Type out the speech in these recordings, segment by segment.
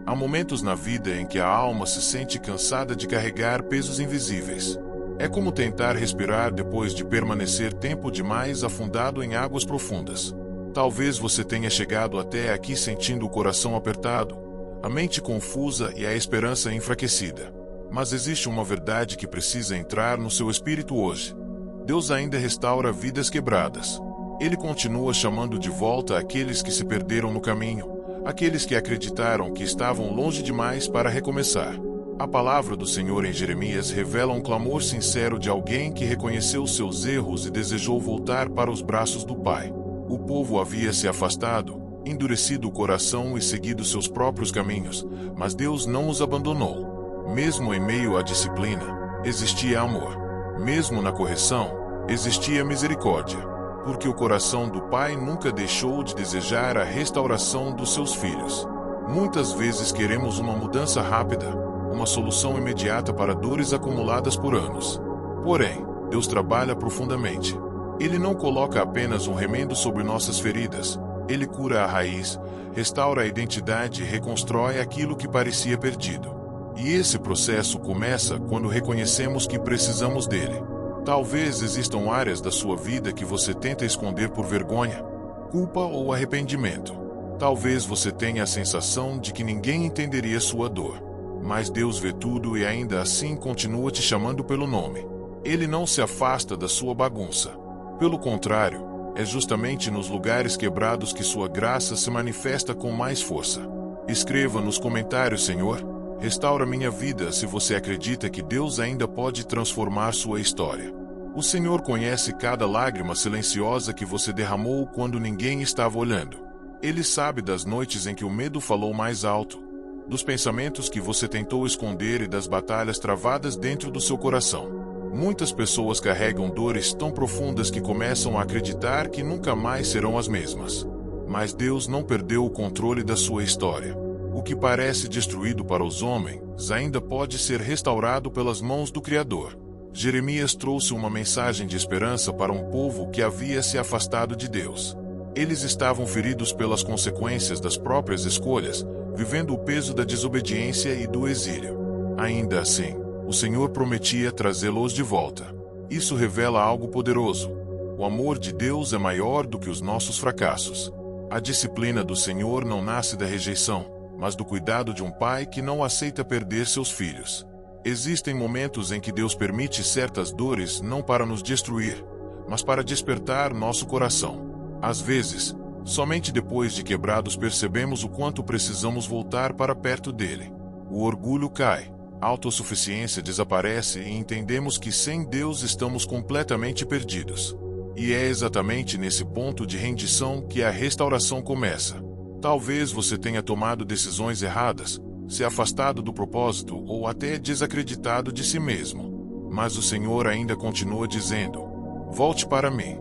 Há momentos na vida em que a alma se sente cansada de carregar pesos invisíveis. É como tentar respirar depois de permanecer tempo demais afundado em águas profundas. Talvez você tenha chegado até aqui sentindo o coração apertado, a mente confusa e a esperança enfraquecida. Mas existe uma verdade que precisa entrar no seu espírito hoje. Deus ainda restaura vidas quebradas. Ele continua chamando de volta aqueles que se perderam no caminho, aqueles que acreditaram que estavam longe demais para recomeçar. A palavra do Senhor em Jeremias revela um clamor sincero de alguém que reconheceu seus erros e desejou voltar para os braços do Pai. O povo havia se afastado, endurecido o coração e seguido seus próprios caminhos, mas Deus não os abandonou. Mesmo em meio à disciplina, existia amor. Mesmo na correção, existia misericórdia. Porque o coração do Pai nunca deixou de desejar a restauração dos seus filhos. Muitas vezes queremos uma mudança rápida, uma solução imediata para dores acumuladas por anos. Porém, Deus trabalha profundamente. Ele não coloca apenas um remendo sobre nossas feridas. Ele cura a raiz, restaura a identidade e reconstrói aquilo que parecia perdido. E esse processo começa quando reconhecemos que precisamos dele. Talvez existam áreas da sua vida que você tenta esconder por vergonha, culpa ou arrependimento. Talvez você tenha a sensação de que ninguém entenderia sua dor. Mas Deus vê tudo e ainda assim continua te chamando pelo nome. Ele não se afasta da sua bagunça. Pelo contrário, é justamente nos lugares quebrados que sua graça se manifesta com mais força. Escreva nos comentários, Senhor, restaura minha vida se você acredita que Deus ainda pode transformar sua história. O Senhor conhece cada lágrima silenciosa que você derramou quando ninguém estava olhando. Ele sabe das noites em que o medo falou mais alto, dos pensamentos que você tentou esconder e das batalhas travadas dentro do seu coração. Muitas pessoas carregam dores tão profundas que começam a acreditar que nunca mais serão as mesmas. Mas Deus não perdeu o controle da sua história. O que parece destruído para os homens ainda pode ser restaurado pelas mãos do Criador. Jeremias trouxe uma mensagem de esperança para um povo que havia se afastado de Deus. Eles estavam feridos pelas consequências das próprias escolhas, vivendo o peso da desobediência e do exílio. Ainda assim, o Senhor prometia trazê-los de volta. Isso revela algo poderoso. O amor de Deus é maior do que os nossos fracassos. A disciplina do Senhor não nasce da rejeição, mas do cuidado de um pai que não aceita perder seus filhos. Existem momentos em que Deus permite certas dores não para nos destruir, mas para despertar nosso coração. Às vezes, somente depois de quebrados percebemos o quanto precisamos voltar para perto dele. O orgulho cai, a autossuficiência desaparece e entendemos que sem Deus estamos completamente perdidos. E é exatamente nesse ponto de rendição que a restauração começa. Talvez você tenha tomado decisões erradas, se afastado do propósito ou até desacreditado de si mesmo. Mas o Senhor ainda continua dizendo: volte para mim.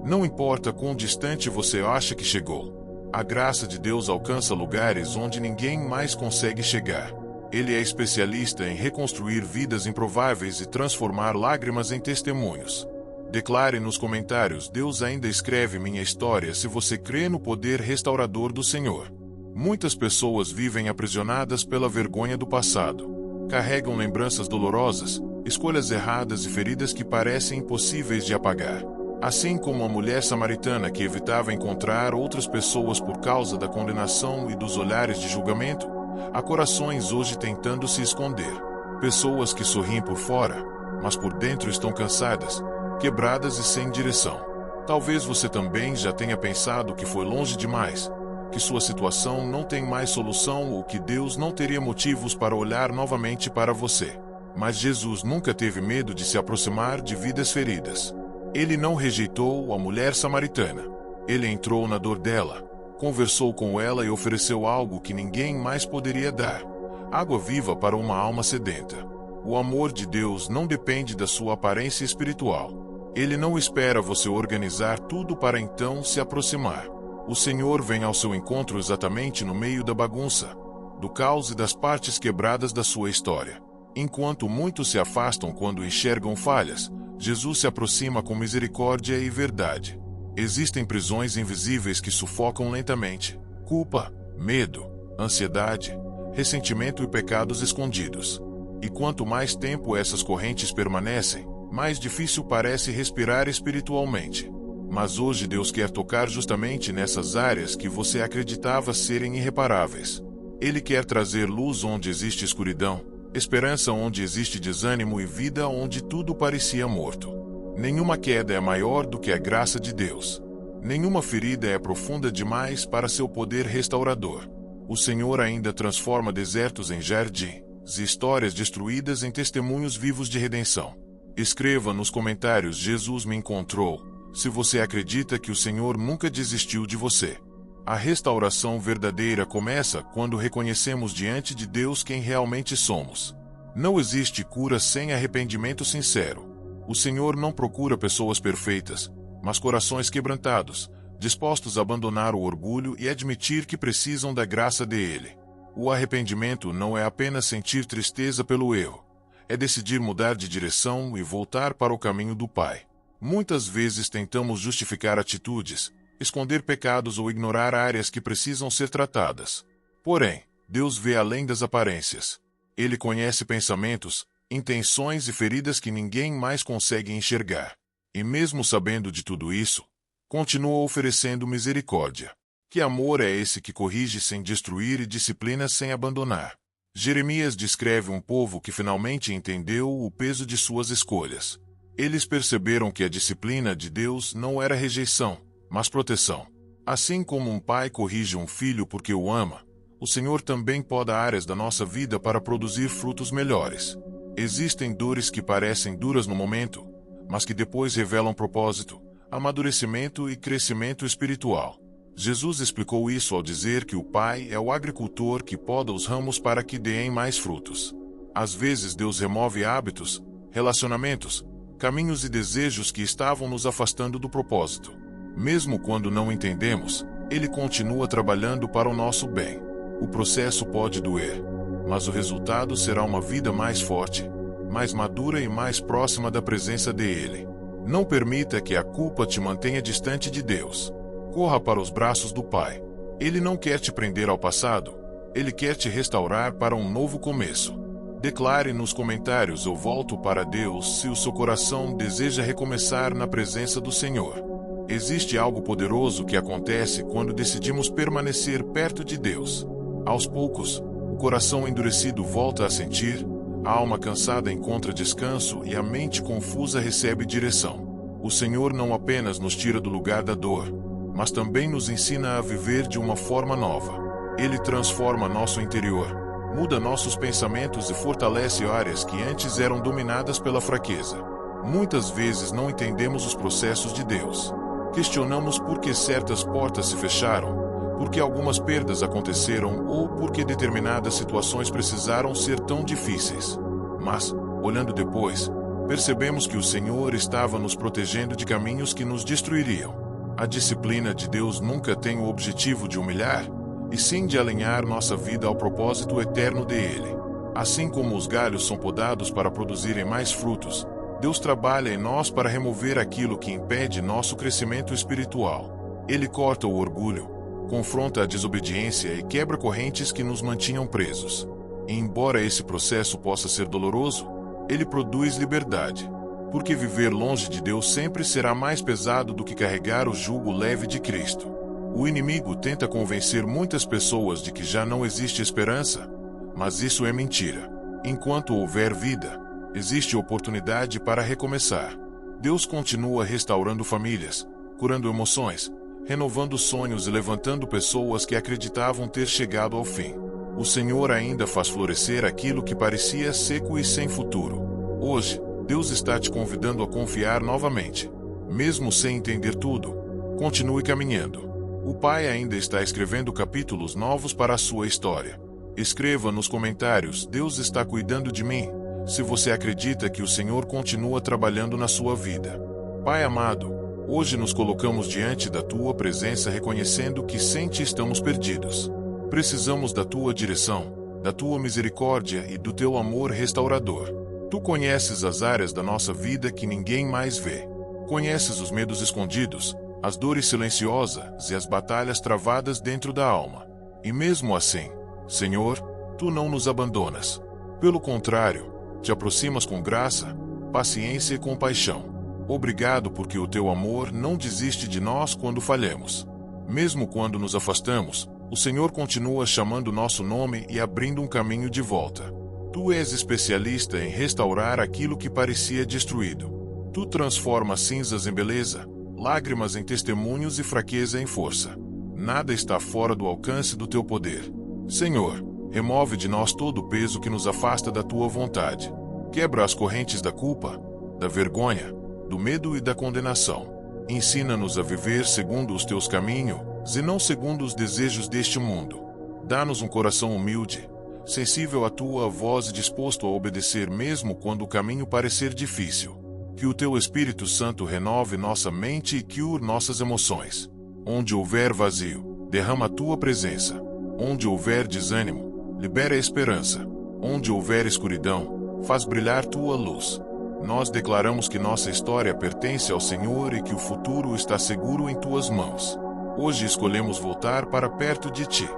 Não importa quão distante você acha que chegou. A graça de Deus alcança lugares onde ninguém mais consegue chegar. Ele é especialista em reconstruir vidas improváveis e transformar lágrimas em testemunhos. Declare nos comentários: Deus ainda escreve minha história, se você crê no poder restaurador do Senhor. Muitas pessoas vivem aprisionadas pela vergonha do passado. Carregam lembranças dolorosas, escolhas erradas e feridas que parecem impossíveis de apagar. Assim como a mulher samaritana que evitava encontrar outras pessoas por causa da condenação e dos olhares de julgamento, há corações hoje tentando se esconder. Pessoas que sorriem por fora, mas por dentro estão cansadas, quebradas e sem direção. Talvez você também já tenha pensado que foi longe demais, que sua situação não tem mais solução ou que Deus não teria motivos para olhar novamente para você. Mas Jesus nunca teve medo de se aproximar de vidas feridas. Ele não rejeitou a mulher samaritana. Ele entrou na dor dela, conversou com ela e ofereceu algo que ninguém mais poderia dar: água viva para uma alma sedenta. O amor de Deus não depende da sua aparência espiritual. Ele não espera você organizar tudo para então se aproximar. O Senhor vem ao seu encontro exatamente no meio da bagunça, do caos e das partes quebradas da sua história. Enquanto muitos se afastam quando enxergam falhas, Jesus se aproxima com misericórdia e verdade. Existem prisões invisíveis que sufocam lentamente: culpa, medo, ansiedade, ressentimento e pecados escondidos. E quanto mais tempo essas correntes permanecem, mais difícil parece respirar espiritualmente. Mas hoje Deus quer tocar justamente nessas áreas que você acreditava serem irreparáveis. Ele quer trazer luz onde existe escuridão, esperança onde existe desânimo e vida onde tudo parecia morto. Nenhuma queda é maior do que a graça de Deus. Nenhuma ferida é profunda demais para seu poder restaurador. O Senhor ainda transforma desertos em jardins e histórias destruídas em testemunhos vivos de redenção. Escreva nos comentários: Jesus me encontrou, se você acredita que o Senhor nunca desistiu de você. A restauração verdadeira começa quando reconhecemos diante de Deus quem realmente somos. Não existe cura sem arrependimento sincero. O Senhor não procura pessoas perfeitas, mas corações quebrantados, dispostos a abandonar o orgulho e admitir que precisam da graça dele. O arrependimento não é apenas sentir tristeza pelo erro. É decidir mudar de direção e voltar para o caminho do Pai. Muitas vezes tentamos justificar atitudes, esconder pecados ou ignorar áreas que precisam ser tratadas. Porém, Deus vê além das aparências. Ele conhece pensamentos, intenções e feridas que ninguém mais consegue enxergar. E mesmo sabendo de tudo isso, continua oferecendo misericórdia. Que amor é esse que corrige sem destruir e disciplina sem abandonar? Jeremias descreve um povo que finalmente entendeu o peso de suas escolhas. Eles perceberam que a disciplina de Deus não era rejeição, mas proteção. Assim como um pai corrige um filho porque o ama, o Senhor também poda áreas da nossa vida para produzir frutos melhores. Existem dores que parecem duras no momento, mas que depois revelam propósito, amadurecimento e crescimento espiritual. Jesus explicou isso ao dizer que o Pai é o agricultor que poda os ramos para que deem mais frutos. Às vezes Deus remove hábitos, relacionamentos, caminhos e desejos que estavam nos afastando do propósito. Mesmo quando não entendemos, Ele continua trabalhando para o nosso bem. O processo pode doer, mas o resultado será uma vida mais forte, mais madura e mais próxima da presença dele. Não permita que a culpa te mantenha distante de Deus. Corra para os braços do Pai. Ele não quer te prender ao passado, Ele quer te restaurar para um novo começo. Declare nos comentários: eu volto para Deus, se o seu coração deseja recomeçar na presença do Senhor. Existe algo poderoso que acontece quando decidimos permanecer perto de Deus. Aos poucos, o coração endurecido volta a sentir, a alma cansada encontra descanso e a mente confusa recebe direção. O Senhor não apenas nos tira do lugar da dor, mas também nos ensina a viver de uma forma nova. Ele transforma nosso interior, muda nossos pensamentos e fortalece áreas que antes eram dominadas pela fraqueza. Muitas vezes não entendemos os processos de Deus. Questionamos por que certas portas se fecharam, por que algumas perdas aconteceram ou por que determinadas situações precisaram ser tão difíceis. Mas, olhando depois, percebemos que o Senhor estava nos protegendo de caminhos que nos destruiriam. A disciplina de Deus nunca tem o objetivo de humilhar, e sim de alinhar nossa vida ao propósito eterno dele. Assim como os galhos são podados para produzirem mais frutos, Deus trabalha em nós para remover aquilo que impede nosso crescimento espiritual. Ele corta o orgulho, confronta a desobediência e quebra correntes que nos mantinham presos. E embora esse processo possa ser doloroso, ele produz liberdade. Porque viver longe de Deus sempre será mais pesado do que carregar o jugo leve de Cristo. O inimigo tenta convencer muitas pessoas de que já não existe esperança, mas isso é mentira. Enquanto houver vida, existe oportunidade para recomeçar. Deus continua restaurando famílias, curando emoções, renovando sonhos e levantando pessoas que acreditavam ter chegado ao fim. O Senhor ainda faz florescer aquilo que parecia seco e sem futuro. Hoje, Deus está te convidando a confiar novamente. Mesmo sem entender tudo, continue caminhando. O Pai ainda está escrevendo capítulos novos para a sua história. Escreva nos comentários: Deus está cuidando de mim, se você acredita que o Senhor continua trabalhando na sua vida. Pai amado, hoje nos colocamos diante da Tua presença reconhecendo que sem Ti estamos perdidos. Precisamos da Tua direção, da Tua misericórdia e do Teu amor restaurador. Tu conheces as áreas da nossa vida que ninguém mais vê. Conheces os medos escondidos, as dores silenciosas e as batalhas travadas dentro da alma. E mesmo assim, Senhor, Tu não nos abandonas. Pelo contrário, te aproximas com graça, paciência e compaixão. Obrigado porque o teu amor não desiste de nós quando falhamos. Mesmo quando nos afastamos, o Senhor continua chamando nosso nome e abrindo um caminho de volta. Tu és especialista em restaurar aquilo que parecia destruído. Tu transformas cinzas em beleza, lágrimas em testemunhos e fraqueza em força. Nada está fora do alcance do teu poder. Senhor, remove de nós todo o peso que nos afasta da tua vontade. Quebra as correntes da culpa, da vergonha, do medo e da condenação. Ensina-nos a viver segundo os teus caminhos e não segundo os desejos deste mundo. Dá-nos um coração humilde, sensível à tua voz e disposto a obedecer mesmo quando o caminho parecer difícil. Que o teu Espírito Santo renove nossa mente e cure nossas emoções. Onde houver vazio, derrama a tua presença. Onde houver desânimo, libera a esperança. Onde houver escuridão, faz brilhar tua luz. Nós declaramos que nossa história pertence ao Senhor e que o futuro está seguro em tuas mãos. Hoje escolhemos voltar para perto de ti.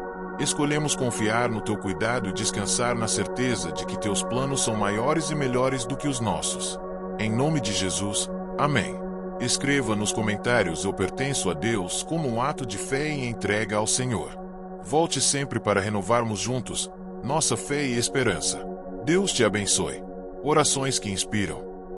Escolhemos confiar no teu cuidado e descansar na certeza de que teus planos são maiores e melhores do que os nossos. Em nome de Jesus, amém. Escreva nos comentários "Eu pertenço a Deus" como um ato de fé e entrega ao Senhor. Volte sempre para renovarmos juntos nossa fé e esperança. Deus te abençoe. Orações que inspiram.